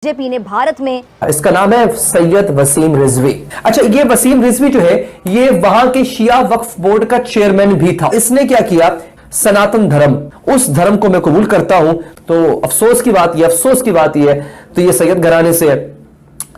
BJP ने भारत में, इसका नाम है सैयद वसीम रिजवी। अच्छा, ये वसीम रिजवी जो है ये वहां के शिया वक्फ बोर्ड का चेयरमैन भी था। इसने क्या किया, सनातन धर्म, उस धर्म को मैं कबूल करता हूं। तो अफसोस की बात यह है तो ये सैयद घराने से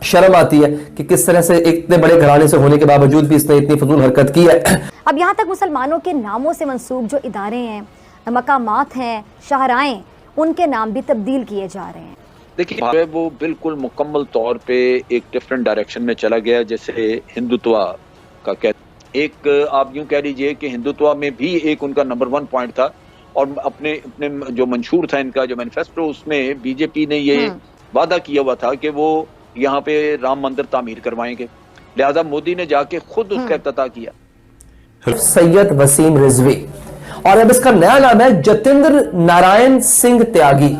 शर्म आती है कि किस तरह से इतने बड़े घराने से होने के बावजूद भी इसने इतनी फजूल हरकत की है। अब यहाँ तक मुसलमानों के नामों से मंसूब जो इदारे हैं, मकामात हैं, शाहराएं, उनके नाम भी तब्दील किए जा रहे हैं। देखिए, वो बिल्कुल मुकम्मल तौर पे एक डिफरेंट डायरेक्शन में चला गया। जैसे हिंदुत्व का एक आप यूं कह लीजिए कि हिंदुत्व में भी एक उनका नंबर 1 पॉइंट था, और अपने जो मंशूर था इनका जो मैनिफेस्टो, उसमें बीजेपी ने ये वादा किया हुआ था कि वो यहाँ पे राम मंदिर तामीर करवाएंगे। लिहाजा मोदी ने जाके खुद उसका इफ्तिताह किया। सैयद वसीम रिजवी, और अब इसका नया नाम है जतेंद्र नारायण सिंह त्यागी।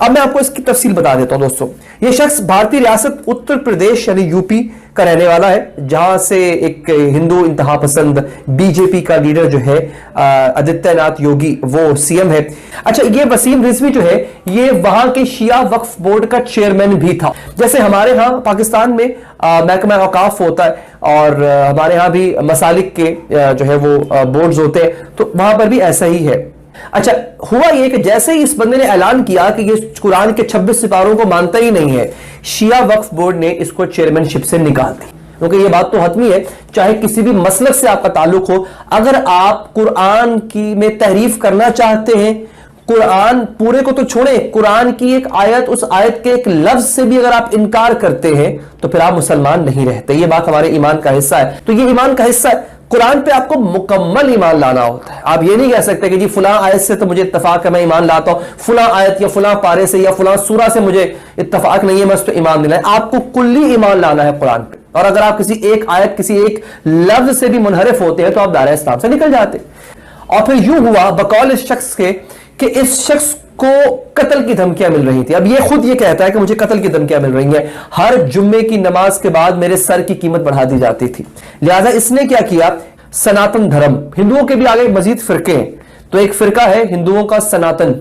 अब मैं आपको इसकी तफसील बता देता हूं दोस्तों। यह शख्स भारतीय रियासत उत्तर प्रदेश यानी यूपी का रहने वाला है, जहां से एक हिंदू इंतहा पसंद बीजेपी का लीडर जो है आदित्यनाथ योगी, वो सीएम है। अच्छा, ये वसीम रिजवी जो है ये वहां के शिया वक्फ बोर्ड का चेयरमैन भी था। जैसे हमारे यहाँ पाकिस्तान में महकमा औकाफ होता है, और हमारे यहाँ भी मसालिक के जो है वो बोर्ड्स होते हैं, तो वहां पर भी ऐसा ही है। अच्छा, हुआ यह कि जैसे ही इस बंदे ने ऐलान किया कि ये कुरान के 26 सिपारों को मानता ही नहीं है, शिया वक्फ बोर्ड ने इसको चेयरमैनशिप से निकाल दी। क्योंकि ये बात तो हतमी है, चाहे किसी भी मसलक से आपका ताल्लुक हो, अगर आप कुरान की में तहरीफ करना चाहते हैं, कुरान पूरे को तो छोड़े, कुरान की एक आयत, उस आयत के एक लफ्ज से भी अगर आप इनकार करते हैं तो फिर आप मुसलमान नहीं रहते। ये बात हमारे ईमान का हिस्सा है। तो ये ईमान का हिस्सा है, कुरान पे आपको मुकम्मल ईमान लाना होता है। आप ये नहीं कह सकते कि जी फुला आयत से तो मुझे इत्तफाक है, मैं ईमान लाता हूं, फुला आयत या फुला पारे से या फुला सूरा से मुझे इत्तफाक नहीं है, मैं उस पर ईमान नहीं लाया। आपको कुल्ली ईमान लाना है कुरान पे, और अगर आप किसी एक आयत, किसी एक लफ्ज से भी मुनहरिफ होते हैं तो आप दायरा इस्लाम से निकल जाते। और फिर यूं हुआ बकौल इस शख्स के कि इस शख्स को कत्ल की धमकियां मिल रही थी। अब ये खुद ये कहता है कि मुझे कत्ल की धमकियां मिल रही हैं, हर जुम्मे की नमाज के बाद मेरे सर की कीमत बढ़ा दी जाती थी। लिहाजा इसने क्या किया, सनातन धर्म, हिंदुओं के भी आगे मजीद फिरके हैं, तो एक फिरका है हिंदुओं का सनातन,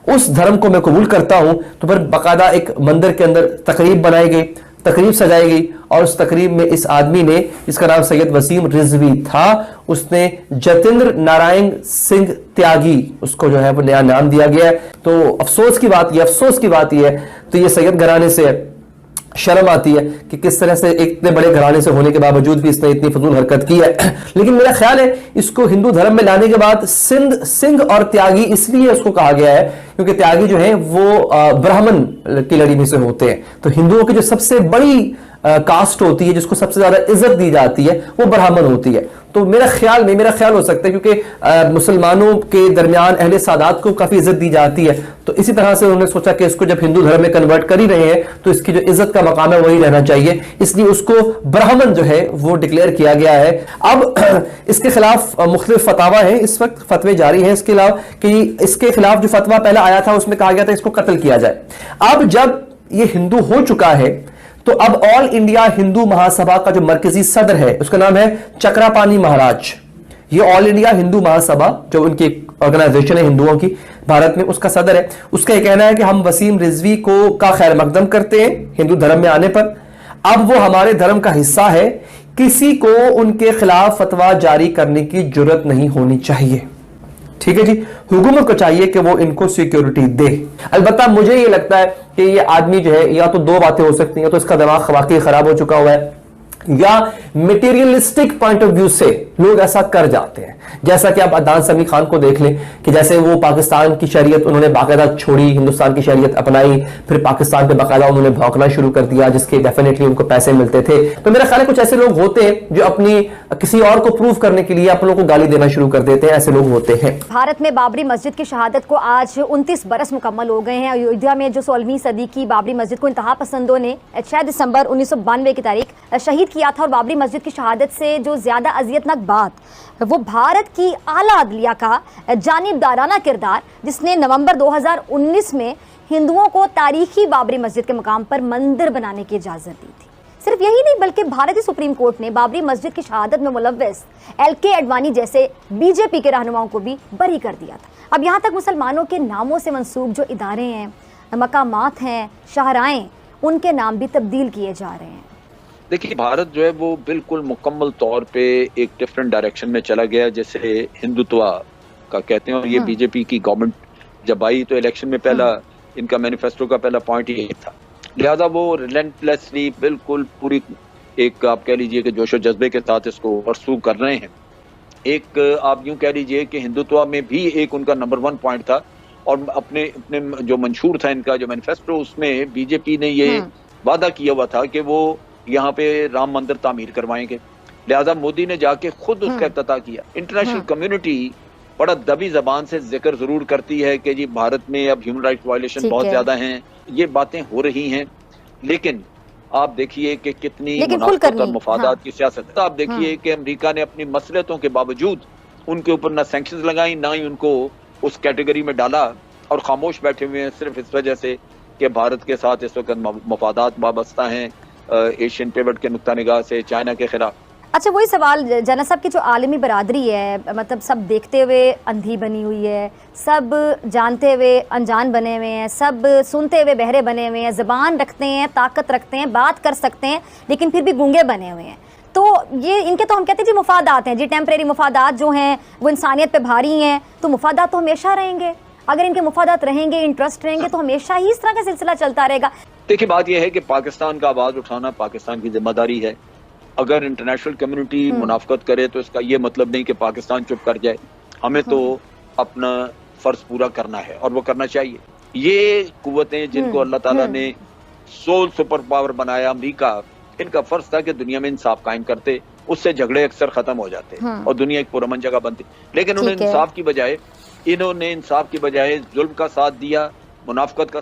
उस धर्म को मैं कबूल करता हूं। तो फिर बाकायदा एक मंदिर के अंदर तकरीब बनाई गई, तकरीब सजाई गई, और उस तकरीब में इस आदमी ने, इसका नाम सैयद वसीम रिजवी था, उसने जतेंद्र नारायण सिंह त्यागी, उसको जो है वो नया नाम दिया गया है। तो अफसोस की बात यह है तो ये सैयद घराने से शर्म आती है कि किस तरह से इतने बड़े घराने से होने के बावजूद भी इसने इतनी फजूल हरकत की है। लेकिन मेरा ख्याल है इसको हिंदू धर्म में लाने के बाद सिंह और त्यागी इसलिए उसको कहा गया है क्योंकि त्यागी जो है वो ब्राह्मण की लड़ी में से होते हैं। तो हिंदुओं की जो सबसे बड़ी कास्ट होती है, जिसको सबसे ज्यादा इज्जत दी जाती है, वो ब्राह्मण होती है। तो मेरा ख्याल हो सकता है क्योंकि मुसलमानों के दरमियान अहले सादात को काफी इज्जत दी जाती है, तो इसी तरह से उन्होंने सोचा कि इसको जब हिंदू धर्म में कन्वर्ट कर ही रहे हैं तो इसकी जो इज्जत का मकाम है वही रहना चाहिए, इसलिए उसको ब्राह्मण जो है वो डिक्लेयर किया गया है। अब इसके खिलाफ मुख्तलिफ फतवा है, इस वक्त फतवे जारी हैं इसके अलावा, कि इसके खिलाफ जो फतवा पहला आया था उसमें कहा गया था इसको कत्ल किया जाए। अब जब ये हिंदू हो चुका है तो अब ऑल इंडिया हिंदू महासभा का जो मरकजी सदर है, उसका नाम है चक्रापानी महाराज। ये ऑल इंडिया हिंदू महासभा जो उनकी ऑर्गेनाइजेशन है हिंदुओं की भारत में, उसका सदर है। उसका यह कहना है कि हम वसीम रिजवी को का खैर मकदम करते हैं हिंदू धर्म में आने पर, अब वो हमारे धर्म का हिस्सा है, किसी को उनके खिलाफ फतवा जारी करने की जरूरत नहीं होनी चाहिए। ठीक है जी, हुकूमत को चाहिए कि वो इनको सिक्योरिटी दे। अलबत्ता मुझे ये लगता है कि ये आदमी जो है, या तो दो बातें हो सकती हैं, तो इसका दिमाग वाकई खराब हो चुका हुआ है, या मटेरियलिस्टिक पॉइंट ऑफ व्यू से लोग ऐसा कर जाते हैं। जैसा कि आप अदनान समी खान को देख लें कि जैसे वो पाकिस्तान की शरीयत उन्होंने बाकायदा छोड़ी, हिंदुस्तान की शरीयत अपनाई, फिर पाकिस्तान पे बाकायदा उन्होंने भौंकना शुरू कर दिया, जिसके डेफिनेटली उनको पैसे मिलते थे। तो मेरा ख्याल है कुछ ऐसे लोग होते हैं जो अपनी किसी और को प्रूव करने के लिए आप लोगों को गाली देना शुरू कर देते हैं, ऐसे लोग होते हैं। भारत में बाबरी मस्जिद की शहादत को आज 29 बरस मुकम्मल हो गए हैं। अयोध्या में जो 16वीं सदी की बाबरी मस्जिद को इंतहा पसंदों ने 6 दिसंबर 1992 की तारीख शहीद किया था, और बाबरी मस्जिद की शहादत से जो ज्यादा अजियतनाक बात, वो भारत की आला अदलिया का जानिबदाराना किरदार, जिसने नवंबर 2019 में हिंदुओं को तारीखी बाबरी मस्जिद के मकाम पर मंदिर बनाने की इजाजत दी थी। सिर्फ यही नहीं बल्कि भारतीय सुप्रीम कोर्ट ने बाबरी मस्जिद की शहादत में मुलव्वस LK अडवाणी जैसे बीजेपी के रहनुमाओं को भी बरी कर दिया था। अब यहाँ तक मुसलमानों के नामों से मंसूब जो इदारे हैं, मकामात हैं, शाहराएं, उनके नाम भी तब्दील किए जा रहे हैं। देखिए, भारत जो है वो बिल्कुल मुकम्मल तौर पे एक डिफरेंट डायरेक्शन में चला गया, जैसे हिंदुत्व का कहते हैं। और ये बीजेपी की गवर्नमेंट जब आई तो इलेक्शन में पहला इनका मैनिफेस्टो का पहला पॉइंट ये था, लिहाजा वो रिलेंटलेसली बिल्कुल पूरी एक आप कह लीजिए कि जोशो जज्बे के साथ इसको परसू कर रहे हैं। एक आप यूं कह लीजिए कि हिंदुत्व में भी एक उनका नंबर 1 पॉइंट था, और अपने अपने जो मंशूर था इनका जो मैनिफेस्टो, उसमें बीजेपी ने ये वादा किया हुआ था कि वो यहाँ पे राम मंदिर तामीर करवाएंगे। लिहाजा मोदी ने जाके खुद उसका इफ्तिताह किया। इंटरनेशनल कम्युनिटी बड़ा दबी जबान से जिक्र जरूर करती है कि जी भारत में अब ह्यूमन राइट्स वायलेशन बहुत ज्यादा हैं, ये बातें हो रही हैं, लेकिन आप देखिए कि कितनी मुनाफत और मुफादात की सियासत है। तो आप देखिए कि अमेरिका ने अपनी मसलियतों के बावजूद उनके ऊपर ना सैंक्शंस लगाई, ना ही उनको उस कैटेगरी में डाला, और खामोश बैठे हुए हैं सिर्फ इस वजह से कि भारत के साथ इस वक्त मफादात वाबस्ता हैं एशियन पिवट के नुक्ता निगाह से चाइना के खिलाफ। अच्छा, वही सवाल जना साहब की जो आलमी बरादरी है, मतलब सब देखते हुए अंधी बनी हुई है, सब जानते हुए अनजान बने हुए हैं, सब सुनते हुए बहरे बने हुए हैं, ज़बान रखते हैं, ताकत रखते हैं, बात कर सकते हैं, लेकिन फिर भी गूंगे बने हुए हैं। तो ये इनके तो हम कहते हैं जी मुफादात हैं, जी टेम्परेरी मुफादात जो हैं वो इंसानियत पे भारी हैं, तो मुफादात तो हमेशा रहेंगे। अगर इनके मुफादात रहेंगे, इंटरेस्ट रहेंगे, तो हमेशा ही इस तरह का सिलसिला चलता रहेगा। देखिए, बात यह है कि पाकिस्तान का आवाज उठाना पाकिस्तान की जिम्मेदारी है। अगर इंटरनेशनल कम्युनिटी मुनाफकत करे तो इसका ये मतलब नहीं कि पाकिस्तान चुप कर जाए। हमें तो अपना फर्ज पूरा करना है और वो करना चाहिए। ये कुव्वतें जिनको अल्लाह ताला ने सोल सुपर पावर बनाया, अमेरिका, इनका फर्ज था कि दुनिया में इंसाफ कायम करते, उससे झगड़े अक्सर खत्म हो जाते और दुनिया एक पुरअमन जगह बनती। लेकिन उन्हें इंसाफ की बजाय, इन्होंने इंसाफ की बजाय जुल्म का साथ दिया, मुनाफकत का